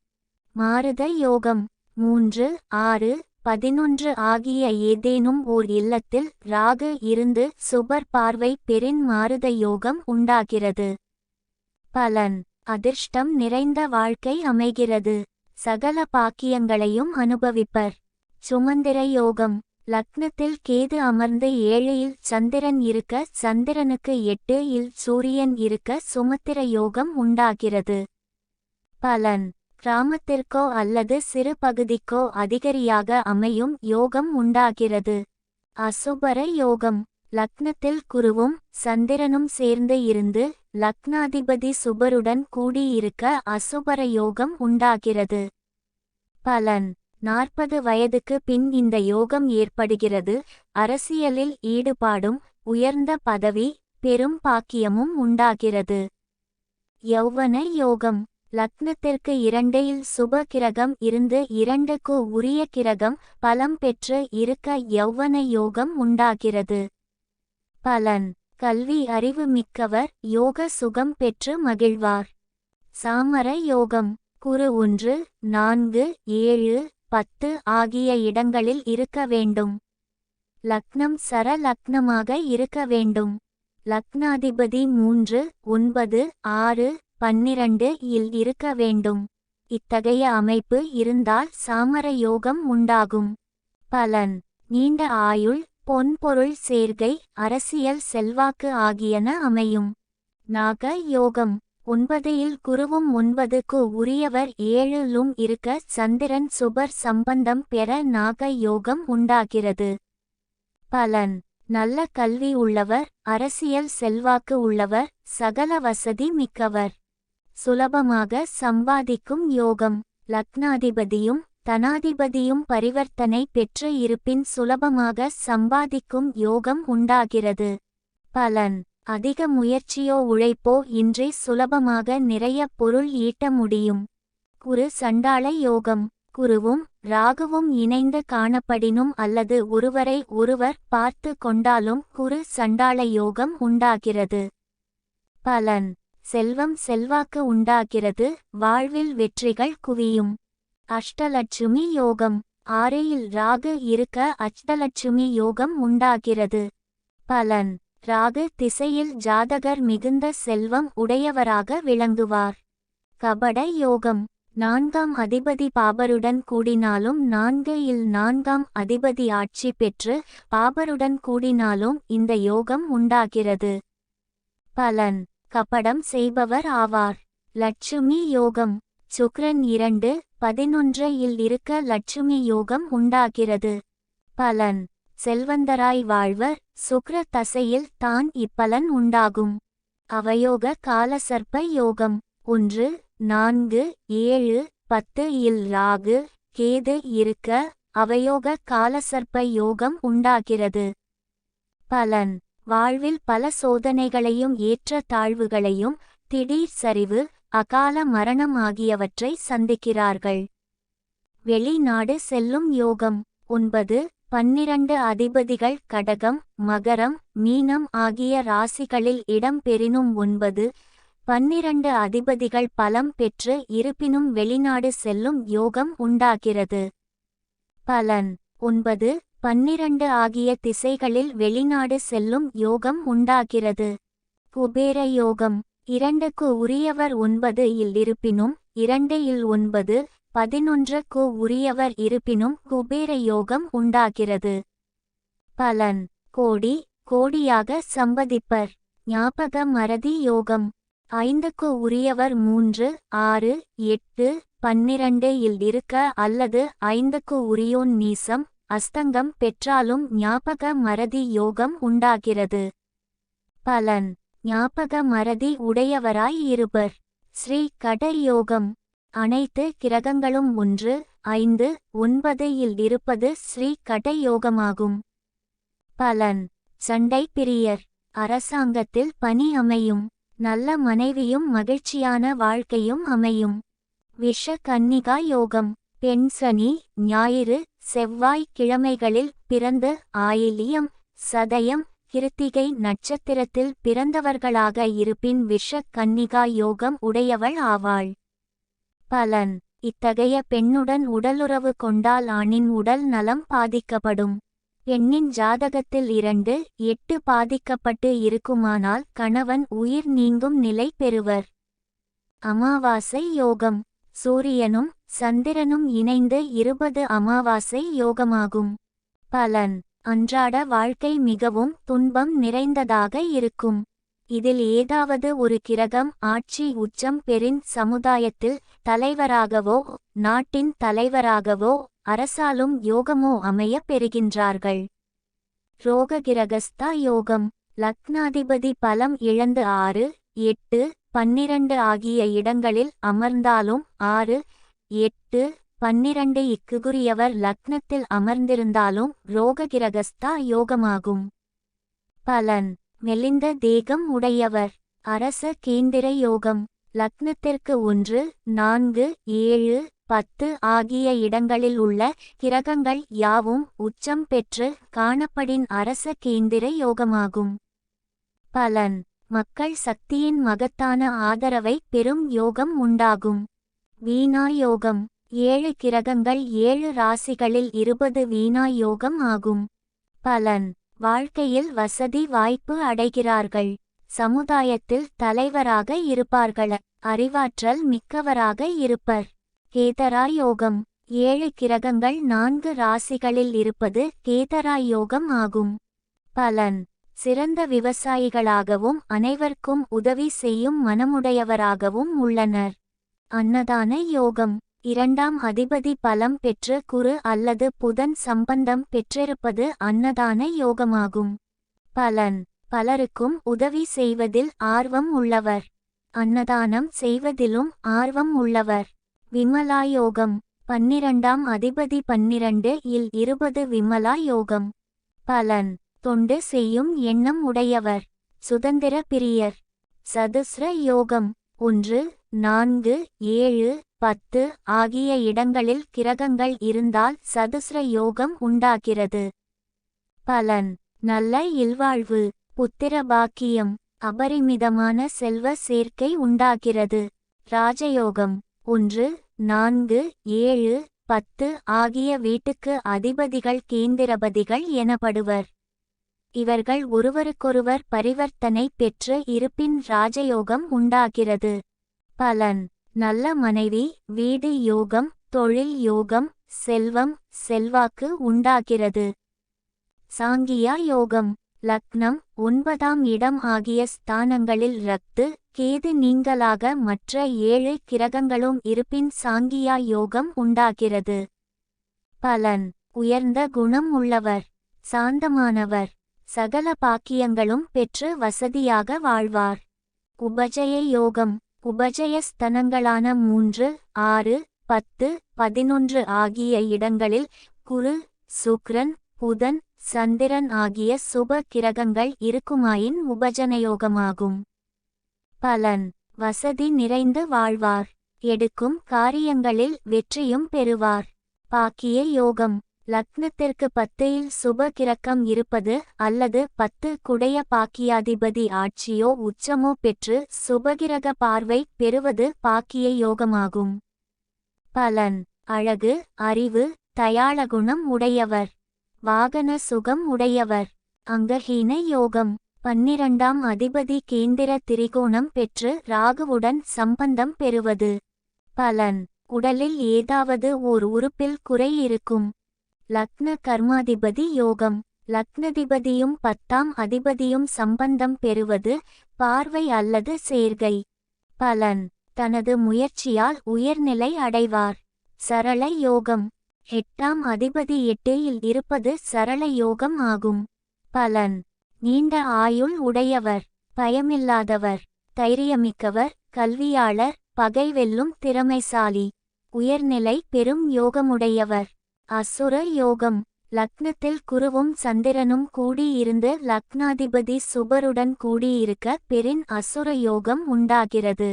மாருத யோகம்: 3, 6, 11 ஆகிய ஏதேனும் ஓர் இல்லத்தில் ராகு இருந்து சுபர் பார்வை பெறின் மாருத யோகம் உண்டாகிறது. பலன்: அதிர்ஷ்டம் நிறைந்த வாழ்க்கை அமைகிறது. சகல பாக்கியங்களையும் அனுபவிப்பர். சுமந்திர யோகம்: லக்னத்தில் கேது அமர்ந்து 7 சந்திரன் இருக்க, சந்திரனுக்கு 8 சூரியன் இருக்க சுமத்திர யோகம் உண்டாகிறது. பலன்: கிராமத்திற்கோ அல்லது சிறு பகுதிக்கோ அதிகாரியாக அமையும் யோகம் உண்டாகிறது. அசுபர யோகம்: லக்னத்தில் குருவும் சந்திரனும் சேர்ந்து இருந்து லக்னாதிபதி சுபருடன் கூடியிருக்க அசுபர யோகம் உண்டாகிறது. பலன்: 40 வயதுக்கு பின் இந்த யோகம் ஏற்படுகிறது. அரசியலில் ஈடுபாடும், உயர்ந்த பதவி, பெரும் பாக்கியமும் உண்டாகிறது. யௌவன யோகம்: லக்னத்திற்கு 2 சுப கிரகம் இருந்து 2க்கு உரிய கிரகம் பலம் பெற்று இருக்க யௌவன யோகம் உண்டாகிறது. பலன்: கல்வி அறிவு மிக்கவர், யோக சுகம் பெற்று மகிழ்வார். சாமர யோகம்: குரு 1, 4, 7, 10 ஆகிய இடங்களில் இருக்க வேண்டும். லக்னம் சர லக்னமாக இருக்க வேண்டும். லக்னாதிபதி 3, 9, 6, 12 இல் இருக்க வேண்டும். இத்தகைய அமைப்பு இருந்தால் சாமர யோகம் உண்டாகும். பலன்: நீண்ட ஆயுள், பொன்பொருள் சேர்க்கை, அரசியல் செல்வாக்கு ஆகியன அமையும். நாக யோகம்: 9 குருவும் 9க்கு உரியவர் 7 இருக்க சந்திரன் சுபர் சம்பந்தம் பெற நாக யோகம் உண்டாகிறது. பலன்: நல்ல கல்வி உள்ளவர், அரசியல் செல்வாக்கு உள்ளவர், சகல வசதி மிக்கவர். சுலபமாக சம்பாதிக்கும் யோகம்: லக்னாதிபதியும் தனாதிபதியும் பரிவர்த்தனை பெற்று இருப்பின் சுலபமாக சம்பாதிக்கும் யோகம் உண்டாகிறது. பலன்: அதிக முயற்சியோ உழைப்போ இன்றி சுலபமாக நிறைய பொருள் ஈட்ட முடியும். குரு சண்டாள யோகம்: குருவும் ராகுவும் இணைந்து காணப்படினும் அல்லது ஒருவரை ஒருவர் பார்த்து கொண்டாலும் குரு சண்டாள யோகம் உண்டாகிறது. பலன்: செல்வம் செல்வாக்கு உண்டாகிறது, வாழ்வில் வெற்றிகள் குவியும். அஷ்டலட்சுமி யோகம்: 6 ராகு இருக்க அஷ்டலட்சுமி யோகம் உண்டாகிறது. பலன்: ராகு திசையில் ஜாதகர் மிகுந்த செல்வம் உடையவராக விளங்குவார். கபட யோகம்: நான்காம் அதிபதி பாபருடன் கூடினாலும் 4 நான்காம் அதிபதி ஆட்சி பெற்று பாபருடன் கூடினாலும் இந்த யோகம் உண்டாகிறது. பலன்: கபடம் செய்பவர் ஆவார். லட்சுமி யோகம். சுக்கிரன் 2:11 இருக்க லட்சுமி யோகம் உண்டாகிறது. பலன்: செல்வந்தராய் வாழ்வர். சுக்கிர தசையில் தான் இப்பலன் உண்டாகும். அவயோக காலசர்ப்ப யோகம். 1, 4, 7, 10 ராகு கேது இருக்க அவயோக காலசர்ப்ப யோகம் உண்டாகிறது. பலன்: வாழ்வில் பல சோதனைகளையும் ஏற்ற தாழ்வுகளையும் திடீர் சரிவு அகால மரணம் ஆகியவற்றை சந்திக்கிறார்கள். வெளிநாடு செல்லும் யோகம். 9, 12 அதிபதிகள் கடகம், மகரம், மீனம் ஆகிய ராசிகளில் இடம் பெறினும் 9, 12 அதிபதிகள் பலம் பெற்று இருப்பினும் வெளிநாடு செல்லும் யோகம் உண்டாகிறது. பலன்: 9, 12 ஆகிய திசைகளில் வெளிநாடு செல்லும் யோகம் உண்டாகிறது. குபேர யோகம். 2க்கு உரியவர் 9 இருப்பினும் 2 9, 11க்கு உரியவர் இருப்பினும் குபேர யோகம் உண்டாகிறது. பலன்: கோடி கோடியாக சம்பதிப்பர். ஞாபக மறதி யோகம். 5க்கு உரியவர் 3, 6, 8, 12 இருக்க அல்லது 5க்கு உரியோன் நீசம் அஸ்தங்கம் பெற்றாலும் ஞாபக மறதி யோகம் உண்டாகிறது. பலன்: ஞாபக மறதி உடையவராய் இருப்பர். ஸ்ரீ கட யோகம். அனைத்து கிரகங்களும் 1, 5, 9 இருப்பது ஸ்ரீ கட யோகமாகும். பலன்: சண்டை பிரியர். அரசாங்கத்தில் பணி அமையும். நல்ல மனைவியும் மகிழ்ச்சியான வாழ்க்கையும் அமையும். விஷ கன்னிகா யோகம். பெண் சனி, ஞாயிறு, செவ்வாய் கிழமைகளில் பிறந்து ஆயில்யம், சதயம், கிருத்திகை நட்சத்திரத்தில் பிறந்தவர்களாக இருப்பின் விஷ கன்னிகா யோகம் உடையவள் ஆவாள். பலன்: இத்தகைய பெண்ணுடன் உடலுறவு கொண்டால் ஆணின் உடல் நலம் பாதிக்கப்படும். பெண்ணின் ஜாதகத்தில் 2, 8 பாதிக்கப்பட்டு இருக்குமானால் கணவன் உயிர் நீங்கும் நிலை பெறுவர். அமாவாசை யோகம். சூரியனும் சந்திரனும் இணைந்து 20 அமாவாசை யோகமாகும். பலன்: அன்றாட வாழ்க்கை மிகவும் துன்பம் நிறைந்ததாக இருக்கும். இதில் ஏதாவது ஒரு கிரகம் ஆட்சி உச்சம் பெறின் சமுதாயத்தில் தலைவராகவோ நாட்டின் தலைவராகவோ அரசாலும் யோகமோ அமைய பெறுகின்றார்கள். ரோககிரகஸ்தா யோகம். லக்னாதிபதி பலம் இழந்து 6, 8, 12 ஆகிய இடங்களில் அமர்ந்தாலும் 6, 8, 12 இக்குரியவர் லக்னத்தில் அமர்ந்திருந்தாலும் ரோககிரகஸ்தா யோகமாகும். பலன்: மெலிந்த தேகம் உடையவர். அரச கேந்திர யோகம். லக்னத்திற்கு 1, 4, 7, 10 ஆகிய இடங்களில் உள்ள கிரகங்கள் யாவும் உச்சம் பெற்று காணப்படின் அரச கேந்திர யோகமாகும். பலன்: மக்கள் சக்தியின் மகத்தான ஆதரவை பெறும் யோகம் உண்டாகும். வீணா யோகம். 7 கிரகங்கள் 7 ராசிகளில் 20 வீணா யோகம் ஆகும். பலன்: வாழ்க்கையில் வசதி வாய்ப்பு அடைகிறார்கள். சமுதாயத்தில் தலைவராக இருப்பார்கள். அறிவாற்றல் மிக்கவராக இருப்பர். கேதரா யோகம். 7 கிரகங்கள் 4 ராசிகளில் இருப்பது கேதரா யோகம் ஆகும். பலன்: சிறந்த விவசாயிகளாகவும் அனைவருக்கும் உதவி செய்யும் மனமுடையவராகவும் உள்ளனர். அன்னதான யோகம். 2ஆம் அதிபதி பலம் பெற்று குரு அல்லது புதன் சம்பந்தம் பெற்றிருப்பது அன்னதான யோகமாகும். பலன்: பலருக்கும் உதவி செய்வதில் ஆர்வம் உள்ளவர். அன்னதானம் செய்வதிலும் ஆர்வம் உள்ளவர். விமலா யோகம். 12ஆம் அதிபதி 12 20 விமலா யோகம். பலன்: தொண்டு செய்யும் எண்ணம் உடையவர். சுதந்திர பிரியர். சதுஸ்ர யோகம். 1, 4, 7, 10 ஆகிய இடங்களில் கிரகங்கள் இருந்தால் சதுஸ்ர யோகம் உண்டாகிறது. பலன்: நல்ல இல்வாழ்வு. புத்திர பாக்கியம். அபரிமிதமான செல்வ சேர்க்கை உண்டாகிறது. ராஜயோகம். 1, 4, 7, 10 ஆகிய வீட்டுக்கு அதிபதிகள் கேந்திரபதிகள் எனப்படுவர். இவர்கள் ஒருவருக்கொருவர் பரிவர்த்தனை பெற்று இருப்பின் ராஜயோகம் உண்டாகிறது. பலன்: நல்ல மனைவி, வீடு யோகம், தொழில் யோகம், செல்வம், செல்வாக்கு உண்டாகிறது. சாங்கியா யோகம். லக்னம் 9ஆம் இடம் ஆகிய ஸ்தானங்களில் ரத்து, கேது நீங்கலாக மற்ற 7 கிரகங்களும் இருப்பின் சாங்கியா யோகம் உண்டாகிறது. பலன்: உயர்ந்த குணம் உள்ளவர், சாந்தமானவர், சகல பாக்கியங்களும் பெற்று வசதியாக வாழ்வார். உபஜய யோகம். உபஜய ஸ்தனங்களான 3, 6, 10, 11 ஆகிய இடங்களில் குரு, சுக்கிரன், புதன், சந்திரன் ஆகிய சுப கிரகங்கள் இருக்குமாயின் உபஜனயோகமாகும். பலன்: வசதி நிறைந்து வாழ்வார், எடுக்கும் காரியங்களில் வெற்றியும் பெறுவார். பாக்கிய யோகம். லக்னத்திற்கு 10இல் சுப கிரகம் இருப்பது அல்லது 10 குடைய பாக்கியாதிபதி ஆட்சியோ உச்சமோ பெற்று சுபகிரக பார்வை பெறுவது பாக்கிய யோகமாகும். பலன்: அழகு, அறிவு, தயாளகுணம் உடையவர், வாகன சுகம் உடையவர். அங்கஹீன யோகம். 12ஆம் அதிபதி கேந்திர திரிகோணம் பெற்று ராகுவுடன் சம்பந்தம் பெறுவது. பலன்: உடலில் ஏதாவது ஓர் உறுப்பில் குறை இருக்கும். லக்ன கர்மாதிபதி யோகம். லக்னதிபதியும் 10ஆம் அதிபதியும் சம்பந்தம் பெறுவது, பார்வை அல்லது சேர்கை. பலன்: தனது முயற்சியால் உயர்நிலை அடைவார். சரள யோகம். 8ஆம் அதிபதி 8இல் இருப்பது சரள யோகம் ஆகும். பலன்: நீண்ட ஆயுள் உடையவர், பயமில்லாதவர், தைரியமிக்கவர், கல்வியாளர், பகை வெல்லும் திறமைசாலி, உயர்நிலை பெறும் யோகமுடையவர். அசுர யோகம். லக்னத்தில் குருவும் சந்திரனும் கூடியிருந்து லக்னாதிபதி சுபருடன் கூடியிருக்க பெரின் அசுர யோகம் உண்டாகிறது.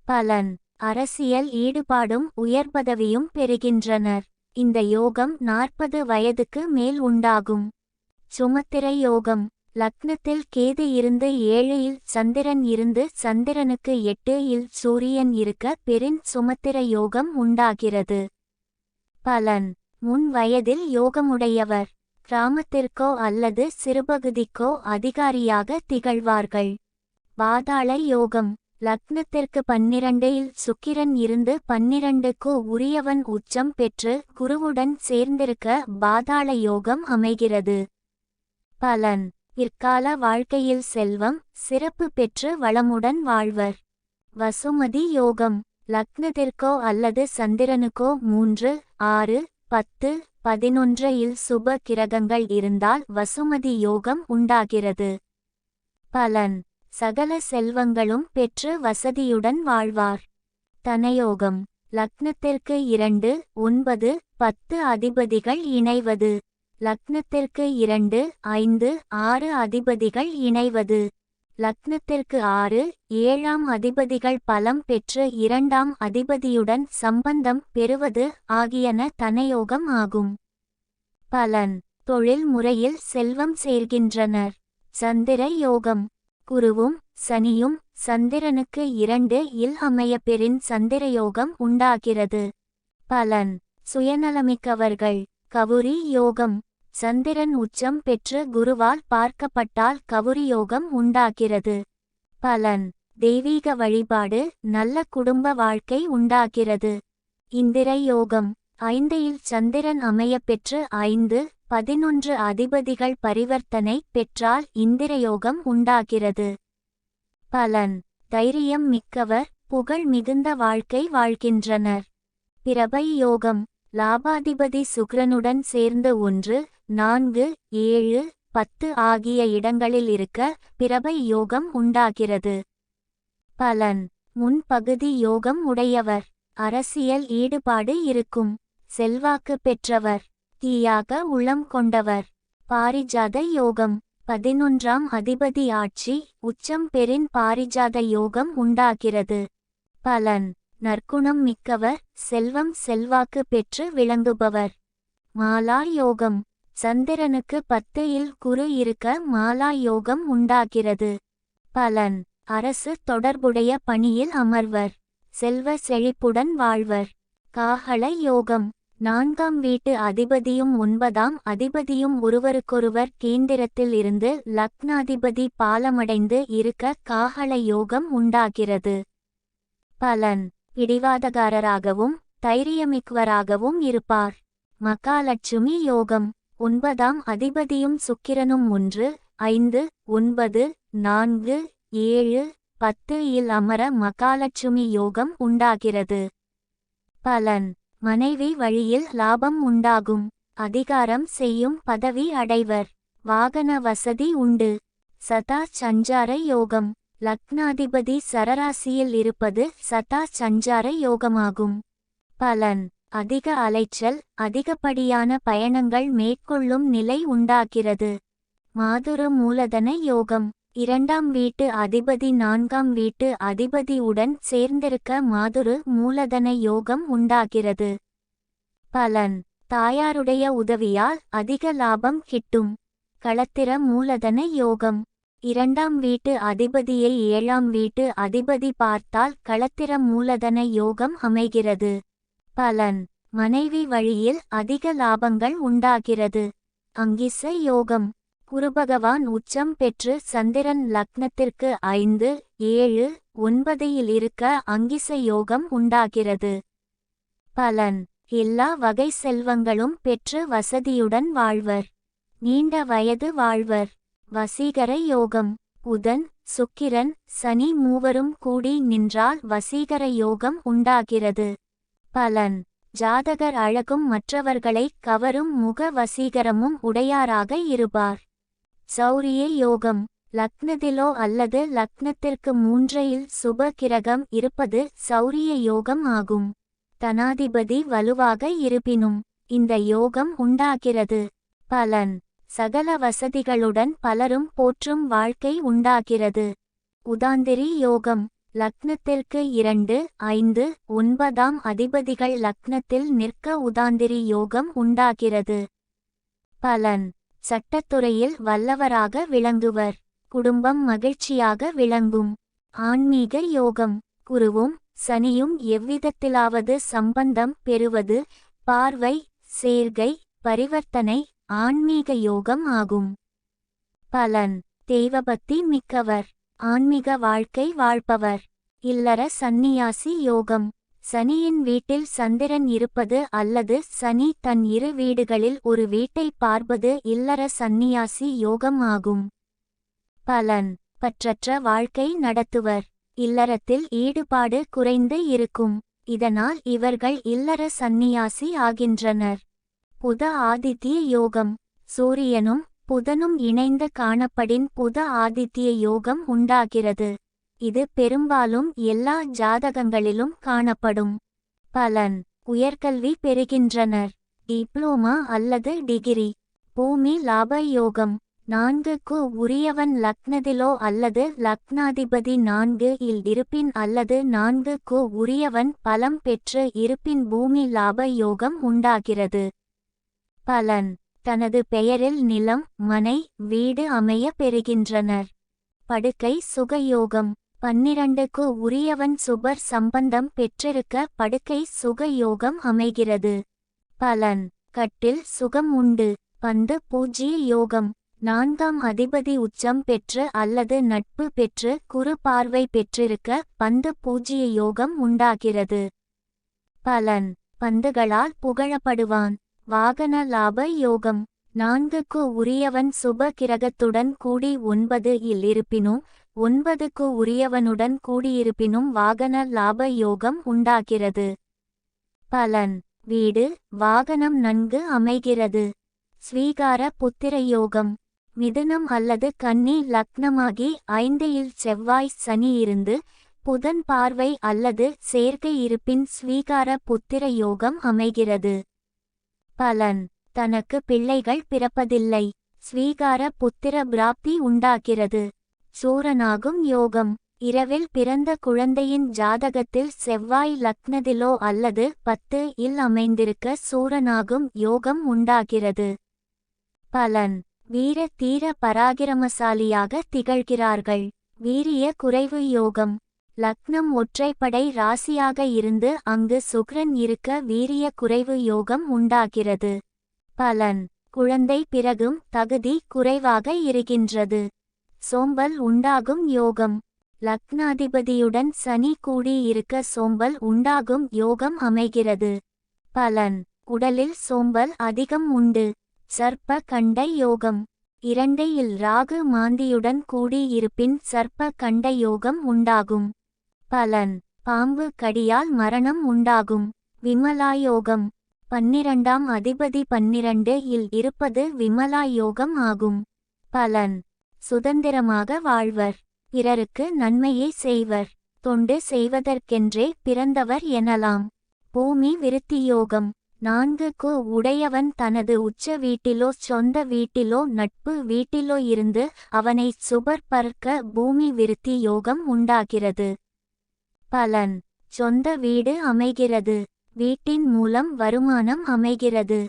பலன்: அரசியல் ஈடுபாடும் உயர்பதவியும் பெறுகின்றனர். இந்த யோகம் 40 வயதுக்கு மேல் உண்டாகும். சுமத்திர யோகம். லக்னத்தில் கேது இருந்து 7இல் சந்திரன் இருந்து சந்திரனுக்கு 8இல் சூரியன் இருக்க பெரின் சுமத்திர யோகம் உண்டாகிறது. பலன்: முன் வயதில் யோகமுடையவர், கிராமத்திற்கோ அல்லது சிறுபகுதிக்கோ அதிகாரியாக திகழ்வார்கள். பாதாள யோகம். லக்னத்திற்கு 12இல் சுக்கிரன் இருந்து 12க்கு உரியவன் உச்சம் பெற்று குருவுடன் சேர்ந்திருக்க பாதாள யோகம் அமைகிறது. பலன்: பிற்கால வாழ்க்கையில் செல்வம், சிறப்பு பெற்று வளமுடன் வாழ்வர். வசுமதி யோகம். லக்னத்திற்கோ அல்லது சந்திரனுக்கோ 3, 6, 10, 11இல் சுப கிரகங்கள் இருந்தால் வசுமதி யோகம் உண்டாகிறது. பலன்: சகல செல்வங்களும் பெற்று வசதியுடன் வாழ்வார். தனயோகம். லக்னத்திற்கு 2, 9, 10 அதிபதிகள் இணைவது. லக்னத்திற்கு 2, 5, 6 அதிபதிகள் இணைவது. லக்னத்திற்கு 6, 7ஆம் அதிபதிகள் பலம் பெற்று 2ஆம் அதிபதியுடன் சம்பந்தம் பெறுவது ஆகியன தனயோகம் ஆகும். பலன்: தொழில் முறையில் செல்வம் சேர்கின்றனர். சந்திர யோகம். குருவும் சனியும் சந்திரனுக்கு 2இல் அமைய பெறின் சந்திரயோகம் உண்டாகிறது. பலன்: சுயநலமிக்கவர்கள். கவுரி யோகம். சந்திரன் உச்சம் பெற்று குருவால் பார்க்கப்பட்டால் கவுரியோகம் உண்டாகிறது. பலன்: தெய்வீக வழிபாடு, நல்ல குடும்ப வாழ்க்கை உண்டாகிறது. இந்திர யோகம். 5இல் சந்திரன் அமைய பெற்று 5, 11 அதிபதிகள் பரிவர்த்தனை பெற்றால் இந்திரயோகம் உண்டாகிறது. பலன்: தைரியம் மிக்கவர், புகழ் மிகுந்த வாழ்க்கை வாழ்கின்றனர். பிரபை யோகம். லாபாதிபதி சுக்கிரனுடன் சேர்ந்து 1, 4, 7, 10 ஆகிய இடங்களில் இருக்க பிரபை யோகம் உண்டாகிறது. பலன்: முன்பகுதி யோகம் உடையவர், அரசியல் ஈடுபாடு இருக்கும், செல்வாக்கு பெற்றவர், தீயாக உள்ளம் கொண்டவர். பாரிஜாத யோகம். 11ஆம் அதிபதி ஆட்சி உச்சம் பெறின் பாரிஜாத யோகம் உண்டாகிறது. பலன்: நற்குணம் மிக்கவர், செல்வம் செல்வாக்கு பெற்று விளங்குபவர். மாலா யோகம். சந்திரனுக்கு 10இல் குரு இருக்க மாலா யோகம் உண்டாகிறது. பலன்: அரசு தொடர்புடைய பணியில் அமர்வர், செல்வ செழிப்புடன் வாழ்வர். காஹள யோகம். 4ஆம் வீட்டு அதிபதியும் 9ஆம் அதிபதியும் ஒருவருக்கொருவர் கேந்திரத்தில் இருந்து லக்னாதிபதி பாலமடைந்து இருக்க காஹள யோகம் உண்டாகிறது. பலன்: பிடிவாதகாரராகவும் தைரியமிக்கவராகவும் இருப்பார். மகாலட்சுமி யோகம். 9ஆம் அதிபதியும் சுக்கிரனும் 1, 5, 9, 4, 7, 10 இல் அமர மகாலட்சுமி யோகம் உண்டாகிறது. பலன்: மனைவி வழியில் லாபம் உண்டாகும். அதிகாரம் செய்யும் பதவி அடைவர். வாகன வசதி உண்டு. சதா சஞ்சார யோகம். லக்னாதிபதி சரராசியில் இருப்பது சதா சஞ்சார யோகமாகும். பலன்: அதிக அலைச்சல், அதிகப்படியான பயணங்கள் மேற்கொள்ளும் நிலை உண்டாகிறது. மாதுரு மூலதன யோகம். 2ஆம் வீட்டு அதிபதி 4ஆம் வீட்டு அதிபதி உடன் சேர்ந்திருக்க மாதுரு மூலதன யோகம் உண்டாகிறது. பலன்: தாயாருடைய உதவியால் அதிக லாபம் கிட்டும். களத்திர மூலதன யோகம். 2ஆம் வீட்டு அதிபதியை 7ஆம் வீட்டு அதிபதி பார்த்தால் களத்திர மூலதன யோகம் அமைகிறது. பலன்: மனைவி வழியில் அதிக லாபங்கள் உண்டாகிறது. அங்கிச யோகம். குருபகவான் உச்சம் பெற்று சந்திரன் லக்னத்திற்கு 5, 7, 9 இல் இருக்க அங்கிச யோகம் உண்டாகிறது. பலன்: எல்லா வகை செல்வங்களும் பெற்று வசதியுடன் வாழ்வர். நீண்ட வயது வாழ்வர். வசீகர யோகம். புதன், சுக்கிரன், சனி மூவரும் கூடி நின்றால் வசீகர யோகம் உண்டாகிறது. பலன்: ஜாதகர் அழகும் மற்றவர்களை கவரும் முக வசீகரமும் உடையாராக இருப்பார். சௌரிய யோகம். லக்னத்திலோ அல்லது லக்னத்திற்கு 3இல் சுப கிரகம் இருப்பது சௌரிய யோகம் ஆகும். தனாதிபதி வலுவாக இருப்பினும் இந்த யோகம் உண்டாகிறது. பலன்: சகல வசதிகளுடன் பலரும் போற்றும் வாழ்க்கை உண்டாகிறது. உதாந்திரி யோகம். லக்னத்திற்கு 2, 5, 9ஆம் அதிபதிகள் லக்னத்தில் நிற்க உதாந்திரி யோகம் உண்டாகிறது. பலன்: சட்டத்துறையில் வல்லவராக விளங்குவர். குடும்பம் மகிழ்ச்சியாக விளங்கும். ஆன்மீக யோகம். குருவும் சனியும் எவ்விதத்திலாவது சம்பந்தம் பெறுவது, பார்வை, சேர்க்கை, பரிவர்த்தனை ஆன்மீக யோகம் ஆகும். பலன்: தெய்வபக்தி மிக்கவர். ஆன்மீக வாழ்க்கை வாழ்பவர். இல்லற சந்நியாசி யோகம். சனியின் வீட்டில் சந்திரன் இருப்பது அல்லது சனி தன் 2 வீடுகளில் ஒரு வீட்டை பார்ப்பது இல்லற சந்நியாசி யோகம் ஆகும். பலன்: பற்றற்ற வாழ்க்கை நடத்துவர். இல்லறத்தில் ஈடுபாடு குறைந்து இருக்கும். இதனால் இவர்கள் இல்லற சந்நியாசி ஆகின்றனர். புத ஆதித்ய யோகம். சூரியனும் புதனும் இணைந்து காணப்படின் புத ஆதித்ய யோகம் உண்டாகிறது. இது பெரும்பாலும் எல்லா ஜாதகங்களிலும் காணப்படும். பலன்: உயர்கல்வி பெறுகின்றனர். டிப்ளோமா அல்லது டிகிரி. பூமி லாப யோகம். 4க்கு உரியவன் லக்னத்திலோ அல்லது லக்னாதிபதி 4 இல் இருப்பின் அல்லது 4க்கு உரியவன் பலம் பெற்று இருப்பின் பூமி லாப யோகம் உண்டாகிறது. பலன்: தனது பெயரில் நிலம், மனை, வீடு அமைய பெறுகின்றனர். படுக்கை சுகயோகம். 12க்கு உரியவன் சுபர் சம்பந்தம் பெற்றிருக்க படுக்கை சுகயோகம் அமைகிறது. பலன்: கட்டில் சுகம் உண்டு. பந்து பூஜ்ய யோகம். 4ஆம் அதிபதி உச்சம் பெற்று அல்லது நட்பு பெற்று குரு பார்வை பெற்றிருக்க பந்து பூஜ்ய யோகம் உண்டாகிறது. பலன்: பந்துகளால் புகழப்படுவான். வாகன லாப யோகம். 4க்கு உரியவன் சுப கிரகத்துடன் கூடி 9 இல் இருப்பினும் 9க்கு உரியவனுடன் கூடியிருப்பினும் வாகன லாப யோகம் உண்டாகிறது. பலன்: வீடு, வாகனம் நன்கு அமைகிறது. ஸ்வீகார புத்திர யோகம். மிதுனம் அல்லது கன்னி லக்னமாகி 5 இல் செவ்வாய் சனி இருந்து புதன் பார்வை அல்லது சேர்க்கை இருப்பின் ஸ்வீகார புத்திர யோகம் அமைகிறது. பலன்: தனக்கு பிள்ளைகள் பிறப்பதில்லை. ஸ்வீகார புத்திர பிராப்தி உண்டாகிறது. சூரனாகும் யோகம். இரவில் பிறந்த குழந்தையின் ஜாதகத்தில் செவ்வாய் லக்னத்திலோ அல்லது 10 இல் அமைந்திருக்க சூரனாகும் யோகம் உண்டாகிறது. பலன்: வீர தீர பராக்கிரமசாலியாக திகழ்கிறார்கள். வீரிய குறைவு யோகம். லக்னம் ஒற்றைப்படை ராசியாக இருந்து அங்கு சுக்கிரன் இருக்க வீரிய குறைவு யோகம் உண்டாகிறது. பலன்: குழந்தை பிறகும் தகுதி குறைவாக இருக்கின்றது. சோம்பல் உண்டாகும் யோகம். லக்னாதிபதியுடன் சனி கூடி இருக்க சோம்பல் உண்டாகும் யோகம் அமைகிறது. பலன்: உடலில் சோம்பல் அதிகம் உண்டு. சர்ப்ப கண்டை யோகம். 2 இல் ராகு மாந்தியுடன் கூடி இருப்பின் சர்ப்ப கண்ட யோகம் உண்டாகும். பலன்: பாம்பு கடியால் மரணம் உண்டாகும். விமலா யோகம். 12ஆம் அதிபதி 12 இல் இருப்பது விமலா யோகம் ஆகும். பலன்: சுதந்திரமாக வாழ்வர். பிறருக்கு நன்மையை செய்வர். தொண்டு செய்வதற்கென்றே பிறந்தவர் எனலாம். பூமி விருத்தி யோகம். 4க்கு உடையவன் தனது உச்ச வீட்டிலோ சொந்த வீட்டிலோ நட்பு வீட்டிலோ இருந்து அவனை சுபர் பார்க்க பூமி விருத்தி யோகம் உண்டாகிறது. பலன்: சொந்த வீடு அமைகிறது. வீட்டின் மூலம் வருமானம் அமைகிறது.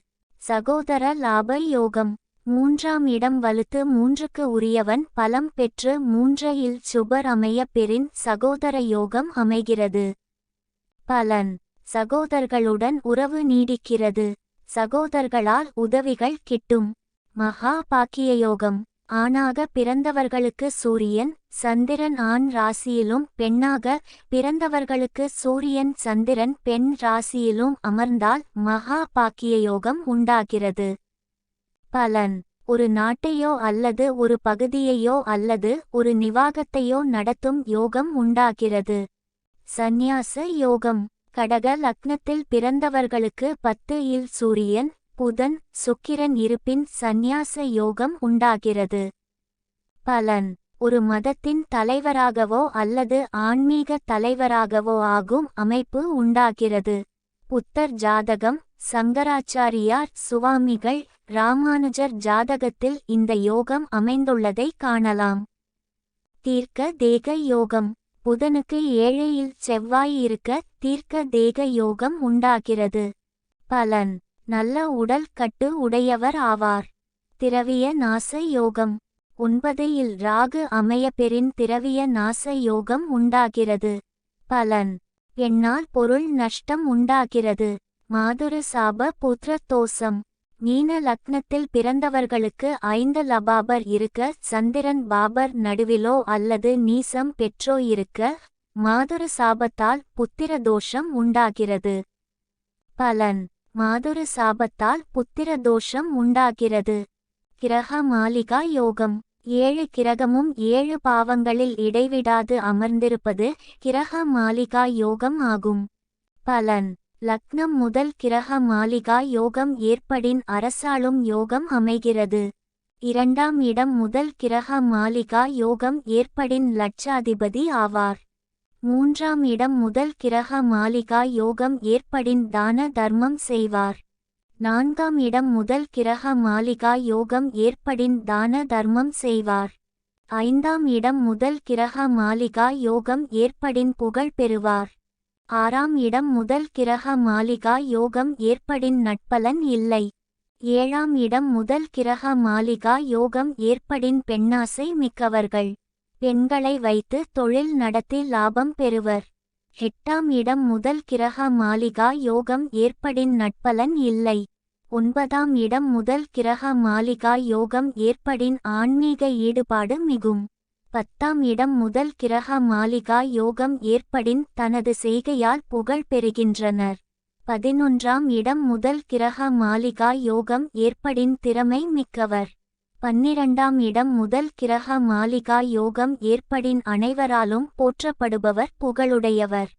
சகோதர லாப யோகம். 3ஆம் இடம் வலுத்து 3க்கு உரியவன் பலம் பெற்று 3 இல் சுபர் அமைய பெறின் சகோதர யோகம் அமைகிறது. பலன்: சகோதரர்களுடன் உறவு நீடிக்கிறது. சகோதரர்களால் உதவிகள் கிட்டும். மகா பாக்கிய யோகம். ஆணாக பிறந்தவர்களுக்கு சூரியன் சந்திரன் ஆண் ராசியிலும் பெண்ணாக பிறந்தவர்களுக்கு சூரியன் சந்திரன் பெண் ராசியிலும் அமர்ந்தால் மகா பாக்கிய யோகம் உண்டாகிறது. பலன்: ஒரு நாட்டையோ அல்லது ஒரு பகுதியையோ அல்லது ஒரு நிவாகத்தையோ நடத்தும் யோகம் உண்டாகிறது. சந்நியாச யோகம். கடக லக்னத்தில் பிறந்தவர்களுக்கு 10 இல் சூரியன் புதன் சுக்கிரன் இருப்பின் சந்நியாச யோகம் உண்டாகிறது. பலன்: ஒரு மதத்தின் தலைவராகவோ அல்லது ஆன்மீக தலைவராகவோ ஆகும் அமைப்பு உண்டாகிறது. புத்தர் ஜாதகம். சங்கராச்சாரியார் சுவாமிகள் ராமானுஜர் ஜாதகத்தில் இந்த யோகம் அமைந்துள்ளதை காணலாம். தீர்க்க தேக யோகம். புதனுக்கு 7 இல் செவ்வாய் இருக்க தீர்க்க தேக யோகம் உண்டாகிறது. பலன்: நல்ல உடல் கட்டு உடையவர் ஆவார். திரவிய நாச யோகம். 9 இல் ராகு அமைய பெறின் திரவிய நாச யோகம் உண்டாகிறது. பலன்: பெண்ணால் பொருள் நஷ்டம் உண்டாகிறது. மாதுரு சாப புத்திர தோஷம். மீன லக்னத்தில் பிறந்தவர்களுக்கு 5 லபாபர் இருக்க சந்திரன் பாபர் நடுவிலோ அல்லது நீசம் பெற்றோ இருக்க மாதுரு சாபத்தால் புத்திர தோஷம் உண்டாகிறது. பலன்: மாதுரு சாபத்தால் புத்திர தோஷம் உண்டாகிறது. கிரக மாளிகா யோகம். 7 கிரகமும் 7 பாவங்களில் இடைவிடாது அமர்ந்திருப்பது கிரக மாளிகா யோகம் ஆகும். பலன்: லக்னம் முதல் கிரக மாளிகா யோகம் ஏற்படின் அரசாளும் யோகம் அமைகிறது. 2ஆம் இடம் முதல் கிரக மாளிகா யோகம் ஏற்படின் லட்சாதிபதி ஆவார். 3ஆம் இடம் முதல் கிரக மாளிகா யோகம் ஏற்படின் தான தர்மம் செய்வார். 4ஆம் இடம் முதல் கிரக மாளிகா யோகம் ஏற்படின் தான தர்மம் செய்வார். 5ஆம் இடம் முதல் கிரக மாளிகா யோகம் ஏற்படின் புகழ் பெறுவார். 6ஆம் இடம் முதல் கிரக மாளிகா யோகம் ஏற்படின் நட்பலன் இல்லை. 7ஆம் இடம் முதல் கிரக மாளிகா யோகம் ஏற்படின் பெண்ணாசை மிக்கவர்கள். பெண்களை வைத்து தொழில் நடத்தி லாபம் பெறுவர். 8ஆம் இடம் முதல் கிரக மாளிகா யோகம் ஏற்படின் நட்பலன் இல்லை. 9ஆம் இடம் முதல் கிரக மாளிகா யோகம் ஏற்படின் ஆன்மீக ஈடுபாடு மிகும். 10ஆம் இடம் முதல் கிரக மாளிகா யோகம் ஏற்படின் தனது செய்கையால் புகழ் பெறுகின்றனர். 11ஆம் இடம் முதல் கிரக மாளிகா யோகம் ஏற்படின் திறமை மிக்கவர். 12ஆம் இடம் முதல் கிரக மாளிகா யோகம் ஏற்படின் அனைவராலும் போற்றப்படுபவர் புகழுடையவர்.